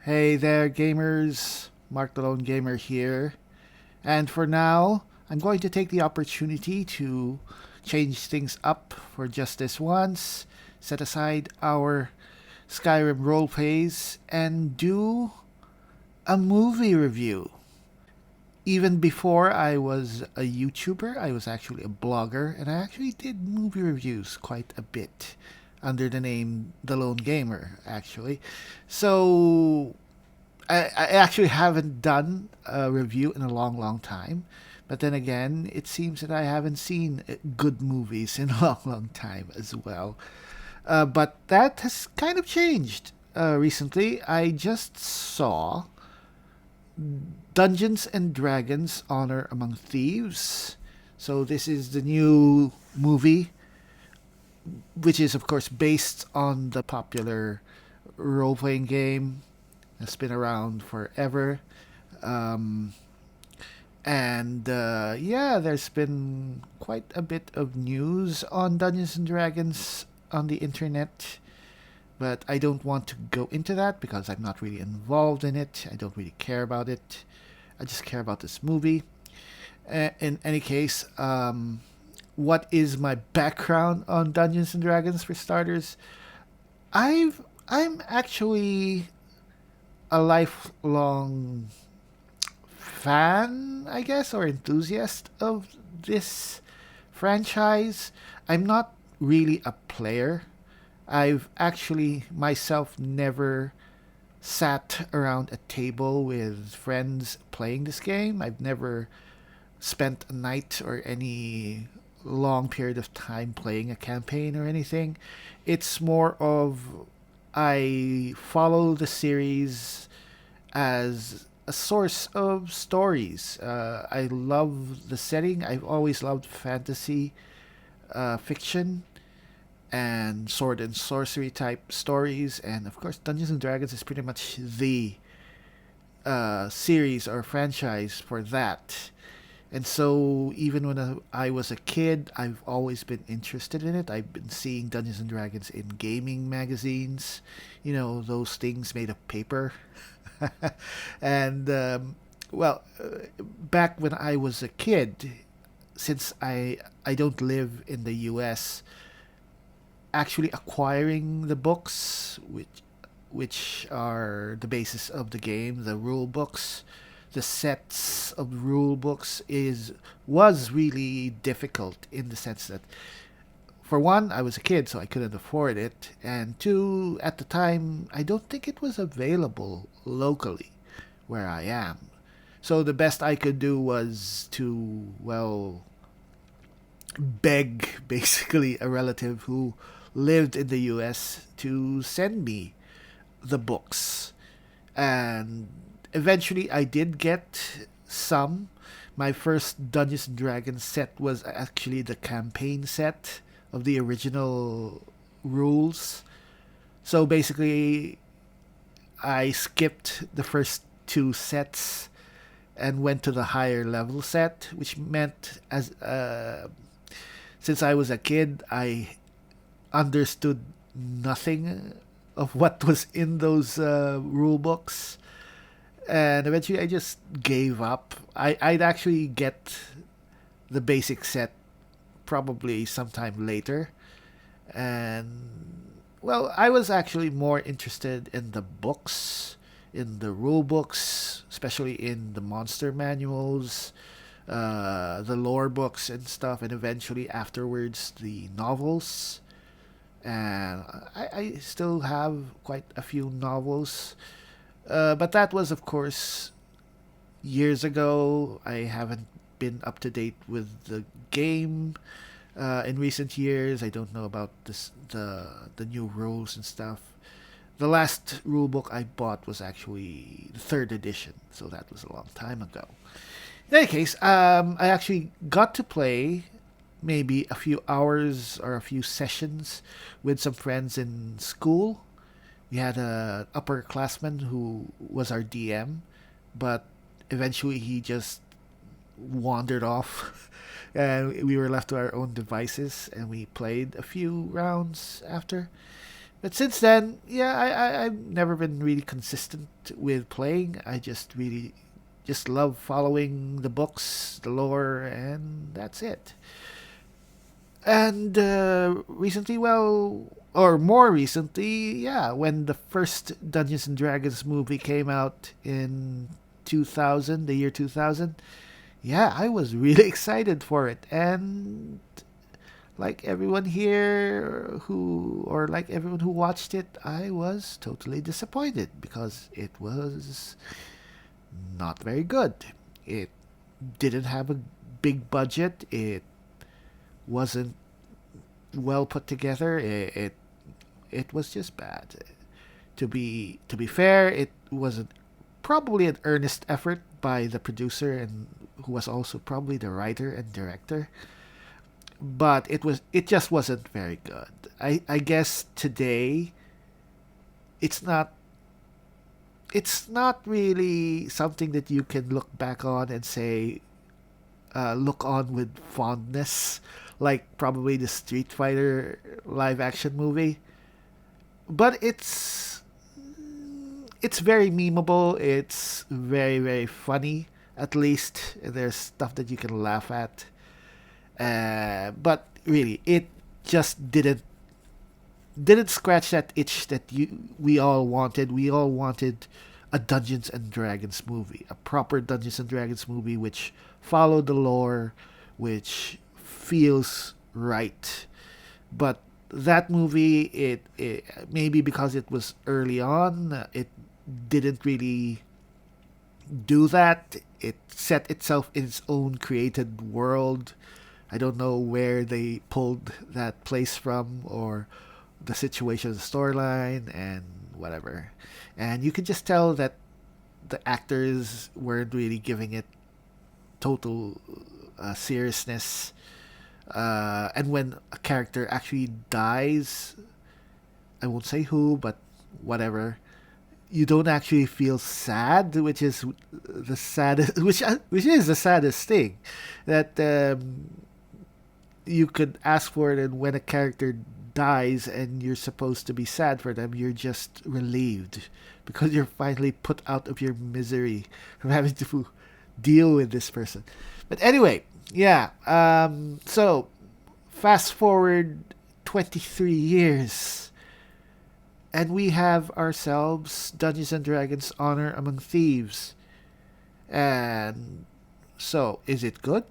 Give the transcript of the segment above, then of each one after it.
Hey there, gamers. Mark TheLoneGamer here. And for now, I'm going to take the opportunity to change things up for just this once, set aside our Skyrim roleplays, and do a movie review. Even before I was a YouTuber, I was actually a blogger, and I actually did movie reviews quite a bit under the name The Lone Gamer, actually. So I actually haven't done a review in a long, long time. But then again, it seems that I haven't seen good movies in a long, long time as well. But that has kind of changed recently. I just saw Dungeons and Dragons Honor Among Thieves. So this is the new movie, which is, of course, based on the popular role playing game that's been around forever. Um, and yeah, there's been quite a bit of news on Dungeons and Dragons on the internet, but I don't want to go into that because I'm not really involved in it. I don't really care about it. I just care about this movie. In any case, what is my background on Dungeons and Dragons for starters? I'm actually a lifelong fan, I guess, or enthusiast of this franchise. I'm not really a player. I've actually myself never sat around a table with friends playing this game. I've never spent a night or any long period of time playing a campaign or anything. It's more of I follow the series as a source of stories. I love the setting. I've always loved fantasy fiction and sword and sorcery type stories, and of course, Dungeons and Dragons is pretty much the series or franchise for that. And so, even when I was a kid, I've always been interested in it. I've been seeing Dungeons and Dragons in gaming magazines, those things made of paper. And back when I was a kid, since I don't live in the U.S., actually acquiring the books, which are the basis of the game, the rule books, the sets of rule books was really difficult in the sense that, for one, I was a kid, so I couldn't afford it, and two, at the time, I don't think it was available locally where I am. So the best I could do was to, well, beg basically a relative who lived in the US to send me the books. And eventually I did get some. My first Dungeons and Dragons set was actually the campaign set of the original rules. So basically, I skipped the first two sets and went to the higher level set, which meant since I was a kid, I understood nothing of what was in those rule books, and eventually I just gave up. I'd actually get the basic set probably sometime later, and well, I was actually more interested in the books, in the rule books, especially in the monster manuals, the lore books and stuff, and eventually afterwards the novels. And I still have quite a few novels, but that was, of course, years ago. I haven't been up to date with the game in recent years. I don't know about the new rules and stuff. The last rule book I bought was actually the third edition, so that was a long time ago. In any case, I actually got to play maybe a few hours or a few sessions with some friends in school. We had a upperclassman who was our DM, but eventually he just wandered off, and we were left to our own devices. And we played a few rounds after. But since then, yeah, I've never been really consistent with playing. I just really just love following the books, the lore, and that's it. And recently, well, or more recently, yeah, when the first Dungeons and Dragons movie came out in 2000, the year 2000, yeah, I was really excited for it. And like everyone here or like everyone who watched it, I was totally disappointed because it was not very good. It didn't have a big budget. It wasn't well put together. It was just bad. To be fair, it was probably an earnest effort by the producer and who was also probably the writer and director. But it just wasn't very good. I guess today it's not it's not really something that you can look back on and say look on with fondness like probably the Street Fighter live action movie. But it's very memeable. It's very very funny. At least there's stuff that you can laugh at. But really, it just didn't scratch that itch that we all wanted. We all wanted a Dungeons and Dragons movie, a proper Dungeons and Dragons movie, which followed the lore, which feels right. But that movie, it maybe because it was early on, it didn't really do that. It set itself in its own created world. I don't know where they pulled that place from or the situation, the storyline, and whatever. And you could just tell that the actors weren't really giving it total seriousness. And when a character actually dies, I won't say who, but whatever, you don't actually feel sad, which is the saddest, which is the saddest thing, that you could ask for it, and when a character dies and you're supposed to be sad for them, you're just relieved because you're finally put out of your misery from having to deal with this person. But anyway, yeah. So fast forward 23 years, and we have ourselves Dungeons and Dragons Honor Among Thieves. And so, is it good?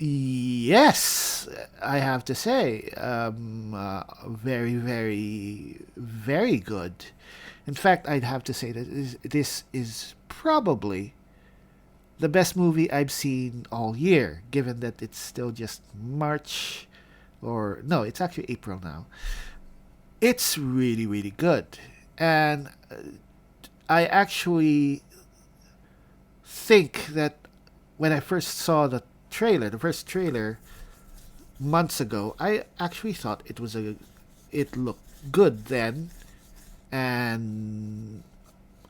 Yes, I have to say, very, very, very good. In fact, I'd have to say that this is probably the best movie I've seen all year, given that it's still just March, or no, it's actually April now. It's really, really good. And I actually think that when I first saw the first trailer months ago, I actually thought it looked good then, and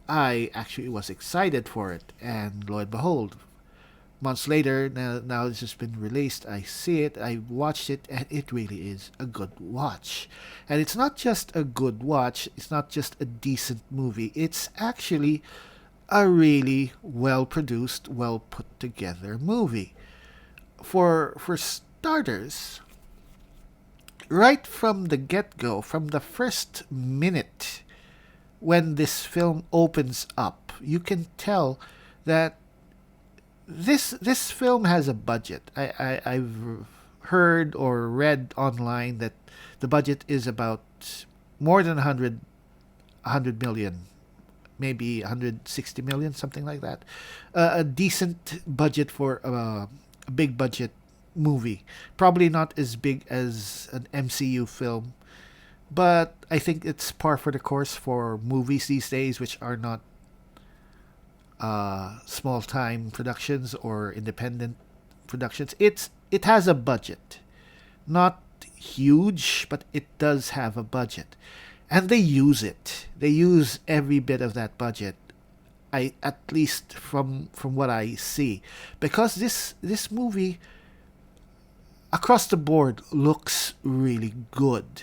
I actually was excited for it. And lo and behold, months later, now this has been released, I see it, I watched it, and it really is a good watch. And it's not just a good watch, it's not just a decent movie, it's actually a really well produced, well put together movie. For starters, right from the get go, from the first minute when this film opens up, you can tell that this film has a budget. I've heard or read online that the budget is about more than 100 million, maybe 160 million, something like that. A decent budget for a big budget movie. Probably not as big as an MCU film, but I think it's par for the course for movies these days, which are not small time productions or independent productions. It has a budget, not huge, but it does have a budget, and they use it. They use every bit of that budget. I at least from what I see, because this movie across the board looks really good.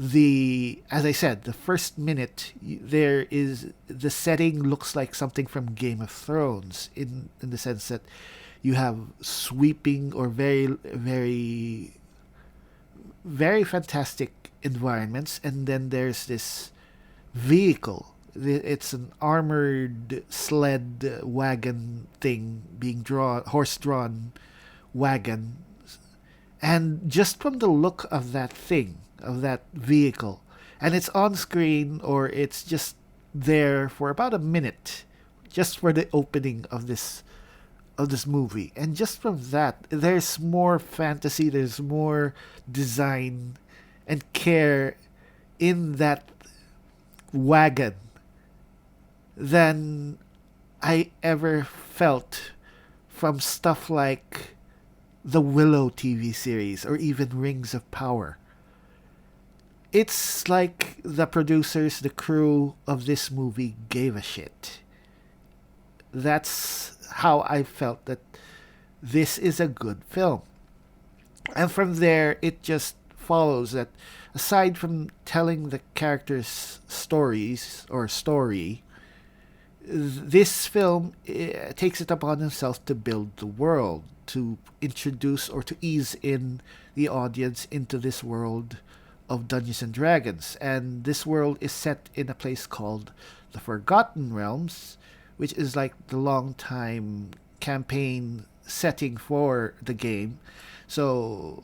the as I said, the first minute there is the setting looks like something from Game of Thrones in the sense that you have sweeping or very fantastic environments, and then there's this vehicle. It's an armored sled wagon thing being drawn, horse drawn wagon. And just from the look of that thing, of that vehicle, and it's on screen or it's just there for about a minute, just for the opening of this movie. And just from that, there's more fantasy, there's more design and care in that wagon than I ever felt from stuff like the Willow TV series or even Rings of Power. It's like the producers, the crew of this movie gave a shit. That's how I felt that this is a good film. And from there, it just follows that aside from telling the characters' stories or story, this film takes it upon himself to build the world, to introduce or to ease in the audience into this world of Dungeons and Dragons. And this world is set in a place called the Forgotten Realms, which is like the long time campaign setting for the game. So,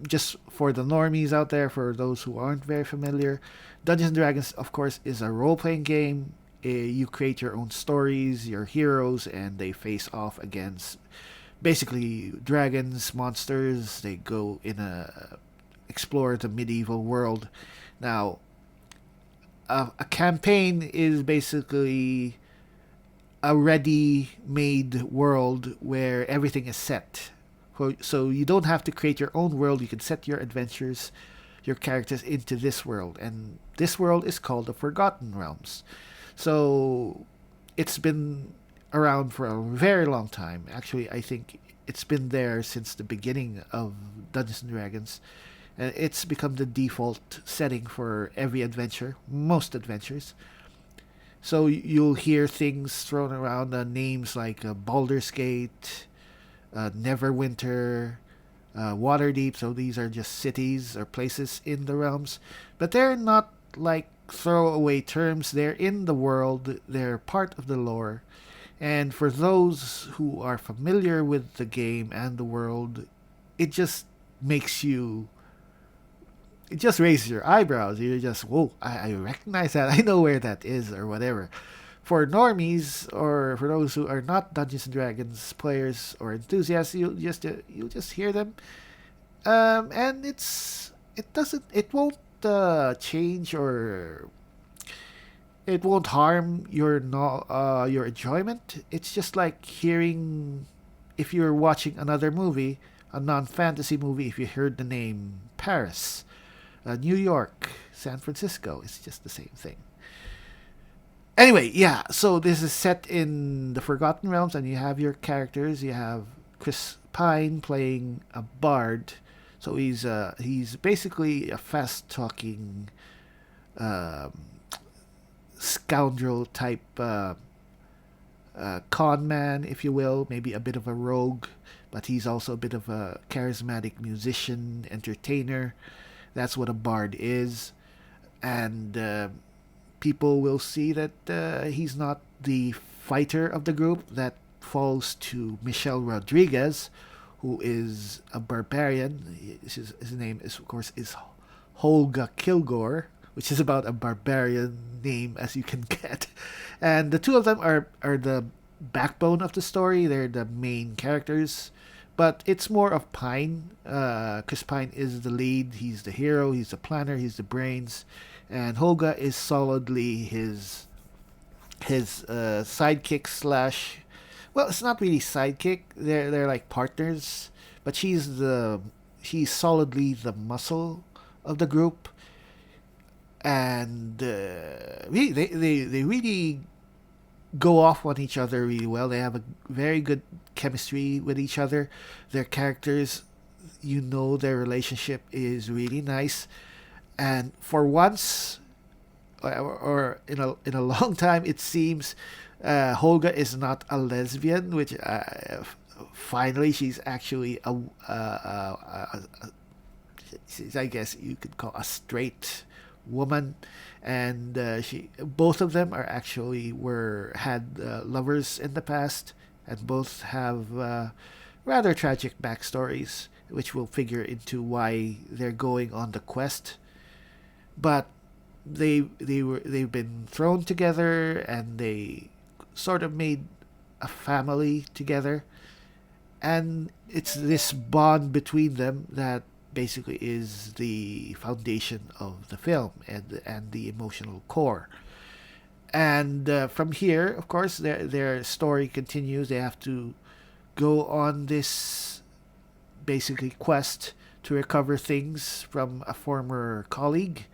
just for the normies out there, for those who aren't very familiar, Dungeons and Dragons, of course, is a role playing game. You create your own stories, your heroes, and they face off against basically dragons, monsters. They go in a explore the medieval world. Now, a campaign is basically a ready-made world where everything is set. So you don't have to create your own world. You can set your adventures, your characters into this world, and this world is called the Forgotten Realms. So it's been around for a very long time. Actually, I think it's been there since the beginning of Dungeons and Dragons, and it's become the default setting for every adventure, most adventures. So you'll hear things thrown around, names like Baldur's Gate, Neverwinter, Waterdeep. So these are just cities or places in the realms, but they're not like throwaway terms. They're in the world. They're part of the lore. And for those who are familiar with the game and the world, it just makes you it just raises your eyebrows. You're just, whoa, I recognize that. I know where that is or whatever. For normies or for those who are not Dungeons and Dragons players or enthusiasts, you just hear them, and it won't change or it won't harm your no your enjoyment. It's just like hearing if you're watching another movie, a non-fantasy movie. If you heard the name Paris, New York, San Francisco, it's just the same thing. Anyway, yeah, so this is set in the Forgotten Realms, and you have your characters. You have Chris Pine playing a bard. So he's basically a fast talking um, scoundrel type con man, if you will, maybe a bit of a rogue, but he's also a bit of a charismatic musician, entertainer. That's what a bard is. And people will see that he's not the fighter of the group. That falls to Michelle Rodriguez, who is a barbarian. His name is, of course, is Holga Kilgore, which is about a barbarian name as you can get. And the two of them are the backbone of the story. They're the main characters. But it's more of Pine. Chris Pine is the lead. He's the hero. He's the planner. He's the brains. And Holga is solidly his sidekick slash. Well, it's not really sidekick. They're like partners. But she's solidly the muscle of the group. And they really go off on each other really well. They have a very good chemistry with each other. Their characters, their relationship is really nice. And for once, or in a long time, it seems Holga is not a lesbian, which finally she's actually I guess you could call a straight woman, and she both of them are actually were had lovers in the past, and both have rather tragic backstories, which will figure into why they're going on the quest. But they've been thrown together, and they sort of made a family together, and it's this bond between them that basically is the foundation of the film and the emotional core. And from here, of course, their story continues. They have to go on this basically quest to recover things from a former colleague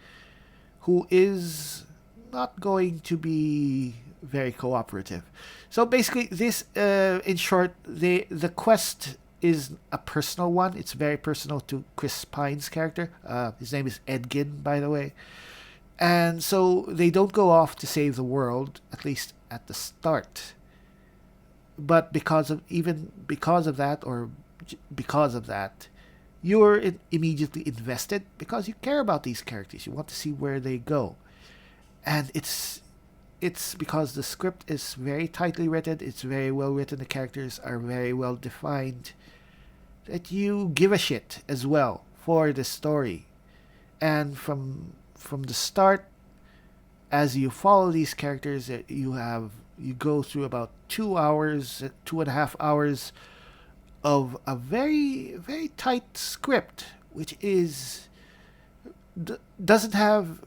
who is not going to be very cooperative. So basically, this, in short, the quest is a personal one. It's very personal to Chris Pine's character. His name is Edgin, by the way. And so they don't go off to save the world, at least at the start. But because of that, because of that, you're immediately invested because you care about these characters. You want to see where they go, and it's because the script is very tightly written. It's very well written. The characters are very well defined. That you give a shit as well for the story, and from the start, as you follow these characters, you go through about 2 hours, 2.5 hours of a very very tight script, which doesn't have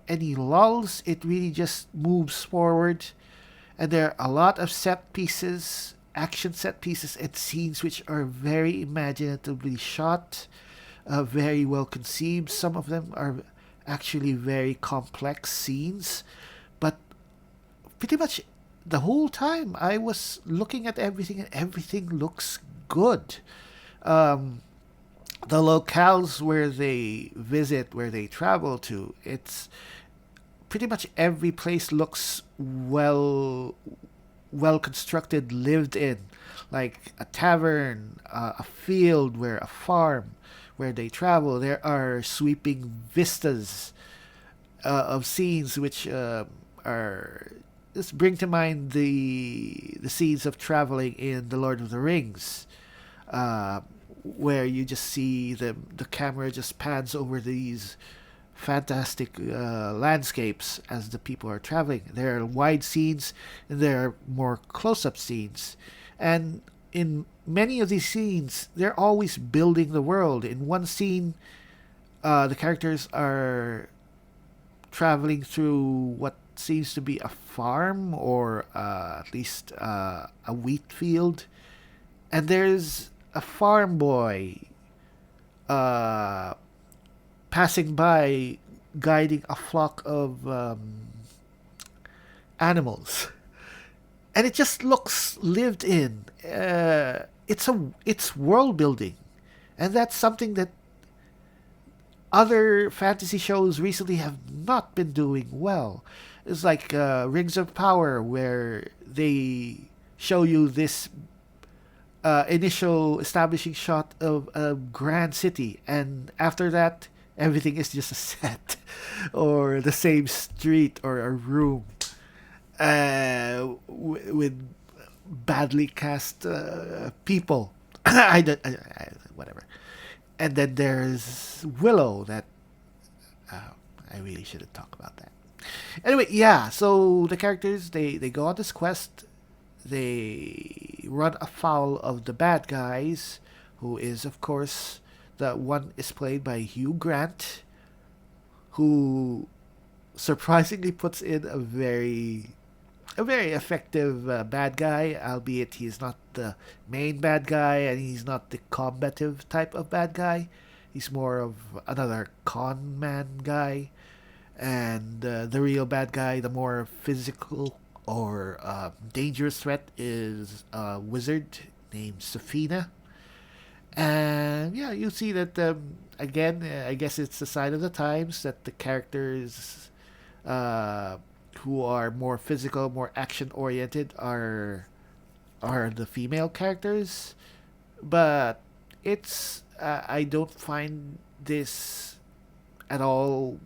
any lulls. It really just moves forward, and there are a lot of set pieces, action set pieces, and scenes which are very imaginatively shot, very well conceived. Some of them are actually very complex scenes, but pretty much the whole time I was looking at everything, and everything looks good. Um, the locales where they visit, where they travel to, it's pretty much every place looks well constructed, lived in, like a tavern, a field, where a farm, where they travel. There are sweeping vistas of scenes which are just bring to mind the scenes of traveling in the Lord of the Rings, where you just see the camera just pans over these fantastic landscapes as the people are traveling. There are wide scenes, and there are more close-up scenes, and in many of these scenes, they're always building the world. In one scene, the characters are traveling through what seems to be a farm, or at least a wheat field, and there's a farm boy uh, passing by, guiding a flock of animals, and it just looks lived in. It's world building, and that's something that other fantasy shows recently have not been doing well. It's like Rings of Power, where they show you this initial establishing shot of a grand city, and after that, everything is just a set, or the same street, or a room, with badly cast people. Whatever. And then there's Willow. That I really shouldn't talk about that. Anyway, yeah. So the characters, they go on this quest. They run afoul of the bad guys, who is of course the one is played by Hugh Grant, who surprisingly puts in a very effective bad guy, albeit he's not the main bad guy, and he's not the combative type of bad guy. He's more of another con man guy. And the real bad guy, the more physical or dangerous threat, is a wizard named Safina. And yeah, you see that again, I guess it's the sign of the times that the characters uh, who are more physical, more action oriented are the female characters. But it's I don't find this at all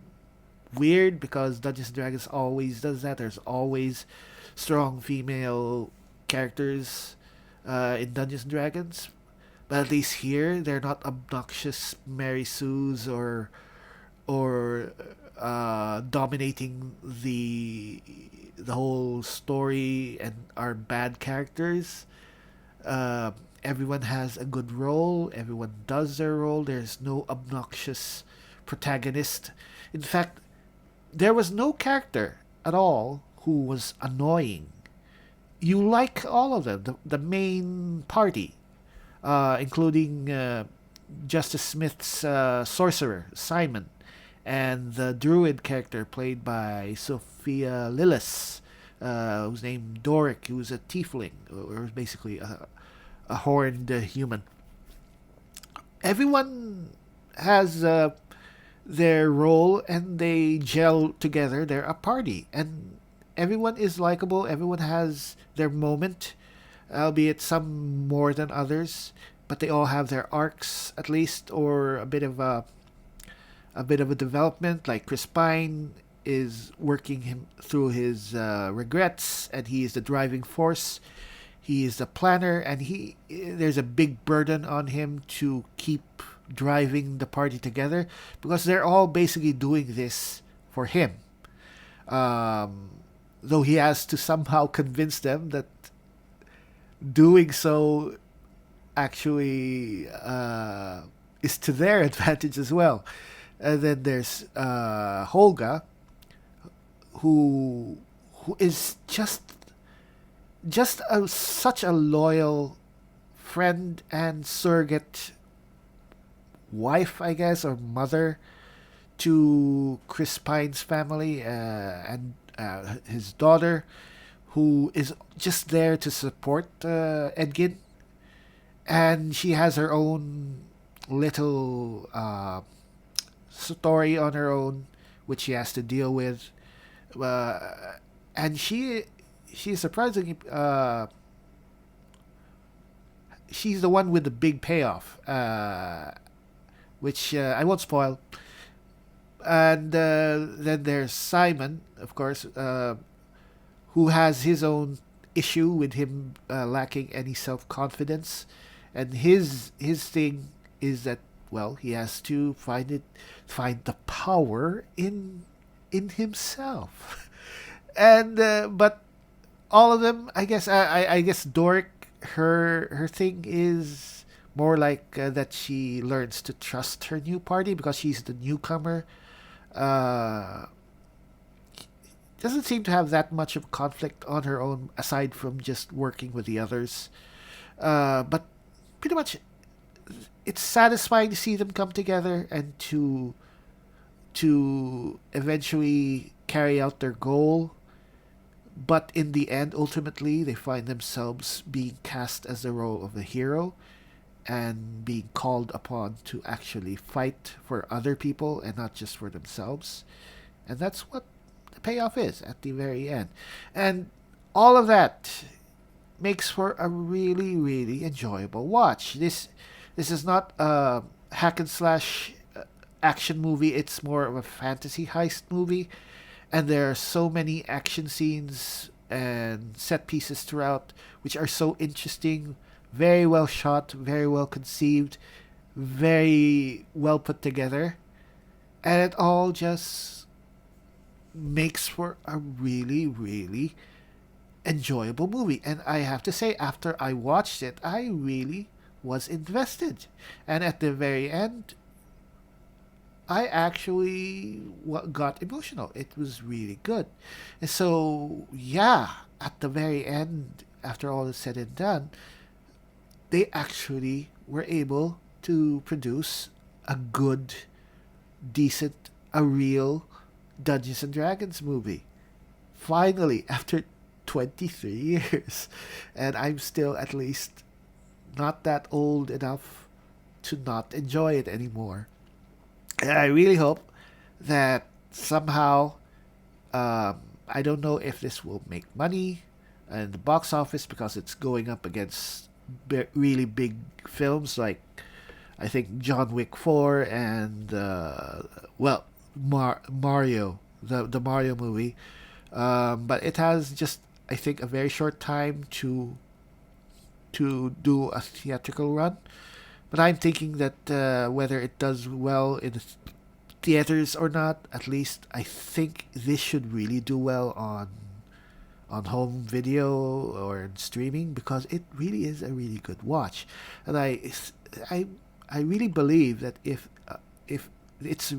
weird because Dungeons and Dragons always does that. There's always strong female characters in Dungeons and Dragons. But at least here, they're not obnoxious Mary Sues or dominating the whole story and are bad characters. Uh, Everyone has a good role. Everyone does their role. There's no obnoxious protagonist. In fact, there was no character at all who was annoying. You like all of them. The main party, including Justice Smith's sorcerer, Simon, and the druid character played by Sophia Lillis, who's named Doric, who's a tiefling, or basically a horned human. Everyone has their role and they gel together. They're a party, and everyone is likable. Everyone has their moment, albeit some more than others, but they all have their arcs at least, or a bit of a development. Like Chris Pine is working him through his regrets, and he is the driving force. He is the planner, and he there's a big burden on him to keep driving the party together because they're all basically doing this for him. Um, though he has to somehow convince them that doing so actually is to their advantage as well. And then there's Holga, who is such a loyal friend and surrogate wife, I guess, or mother to Chris Pine's family and his daughter, who is just there to support Edgin. And she has her own little story on her own, which she has to deal with. Uh, and she's surprisingly she's the one with the big payoff, which I won't spoil. And then there's Simon, of course, who has his own issue with him lacking any self confidence, and his thing is that, well, he has to find the power in himself, and but all of them, I guess, I guess Doric, her thing is more like that she learns to trust her new party because she's the newcomer. Uh, doesn't seem to have that much of conflict on her own aside from just working with the others. But pretty much, it's satisfying to see them come together and to eventually carry out their goal. But in the end, ultimately, they find themselves being cast as the role of a hero and being called upon to actually fight for other people and not just for themselves. And that's what the payoff is at the very end. And all of that makes for a really, really enjoyable watch. This is not a hack and slash action movie. It's more of a fantasy heist movie, and there are so many action scenes and set pieces throughout, which are so interesting, very well shot, very well conceived, very well put together, and it all just makes for a really, really enjoyable movie. And I have to say, after I watched it, I really was invested. And at the very end, I actually got emotional. It was really good. And so, yeah, at the very end, after all is said and done, they actually were able to produce a good, decent, a real Dungeons and Dragons movie. Finally, after 23 years. And I'm still at least not that old enough to not enjoy it anymore. And I really hope that somehow, I don't know if this will make money in the box office because it's going up against really big films like I think John Wick 4 and well, Mario, the Mario movie. But it has just I think a very short time to do a theatrical run. But I'm thinking that whether it does well in the theaters or not, at least I think this should really do well on home video or in streaming because it really is a really good watch, and I I really believe that if it's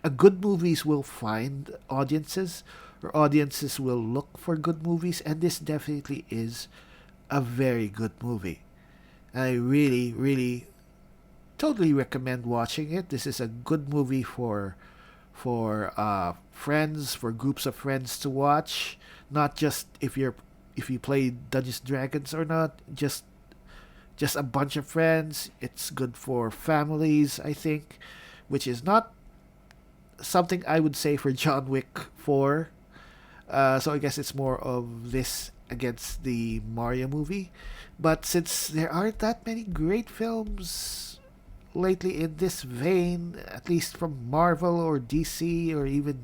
a good movies will find audiences or audiences will look for good movies, and this definitely is a very good movie. I really really totally recommend watching it. This is a good movie for friends, for groups of friends to watch. Not just if you play Dungeons and Dragons or not. Just a bunch of friends. It's good for families, I think, which is not something I would say for John Wick 4. So I guess it's more of this against the Mario movie. But since there aren't that many great films lately in this vein, at least from Marvel or DC or even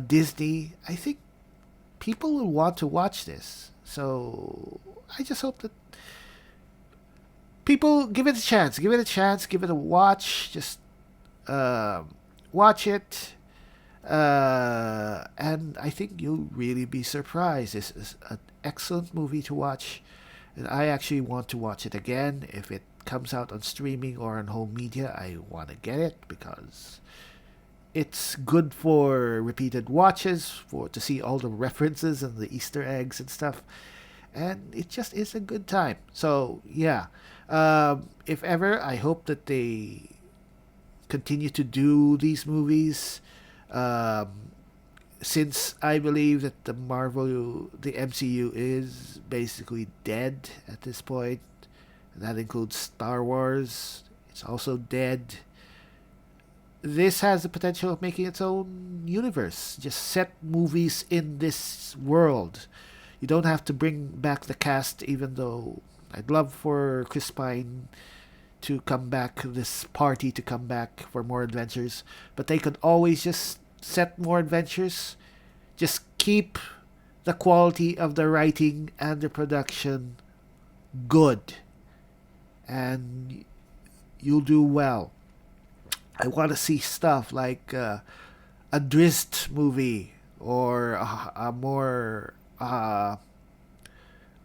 Disney, I think people will want to watch this. So I just hope that people give it a chance, give it a chance, give it a watch. Just watch it, and I think you'll really be surprised. This is an excellent movie to watch, and I actually want to watch it again if it comes out on streaming or on home media. I want to get it because it's good for repeated watches, for to see all the references and the Easter eggs and stuff, and it just is a good time. So yeah, if ever, I hope that they continue to do these movies. Since I believe that the MCU is basically dead at this point, and that includes Star Wars. It's also dead. This has the potential of making its own universe. Just set movies in this world. You don't have to bring back the cast, even though I'd love for Chris Pine to come back, this party to come back for more adventures. But they could always just set more adventures. Just keep the quality of the writing and the production good. And you'll do well. I want to see stuff like a Drizzt movie or a more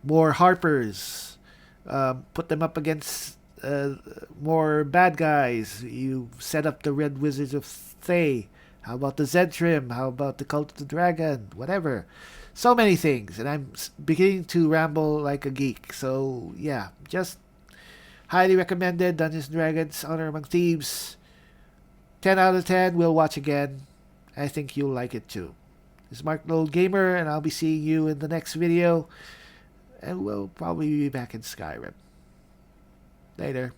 Harpers. Put them up against more bad guys. You set up the Red Wizards of Thay. How about the Zentrim? How about the Cult of the Dragon? Whatever. So many things, and I'm beginning to ramble like a geek. So yeah, just highly recommended. Dungeons and Dragons: Honor Among Thieves. 10 out of 10. We'll watch again. I think you'll like it too. This is Mark TheLoneGamer, and I'll be seeing you in the next video. And we'll probably be back in Skyrim. Later.